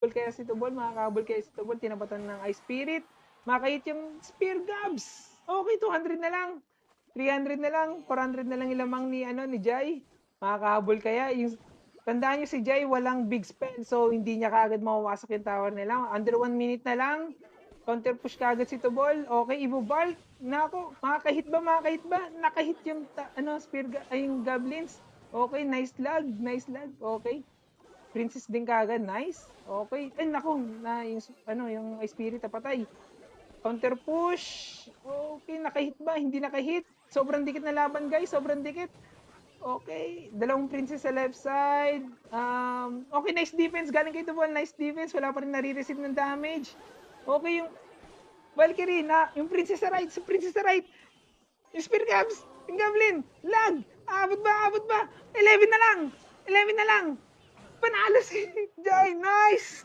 kaya si Tubol, makakahabol kaya si Tubol, tinapatan ng Ice Spirit. Makahit yung Spear Gabs. Okay, 200 na lang. 300 na lang, 400 na lang ilamang ni Jai. Makakahabol kaya yung tandaan niyo si Jai walang big spell so hindi niya kaagad mawawasok yung tower nila. Under 1 minute na lang. Counter push kaagad si Tubol. Okay, Evo Bulk. Nako, makakahit ba? Makakahit ba? Nakahit yung ay yung goblins. Okay, nice lag, nice lag. Okay. Princess din kaagad, nice. Okay. Ay nako, na yung spirit na patay. Counter push. Okay, nakahit ba? Hindi nakahit. Sobrang dikit na laban, guys. Sobrang dikit. Okay, dalawang princess sa left side. Okay, nice defense. Galing kay Tubol, nice defense. Wala pa rin nare-receive ng damage. Okay, yung Valkyrie na, yung princess sa right, princess sa right. Yung Spear Cabs, yung Goblin, lag. Abot ba, abot ba? 11 na lang. 11 na lang. Panalo si Joy. Nice.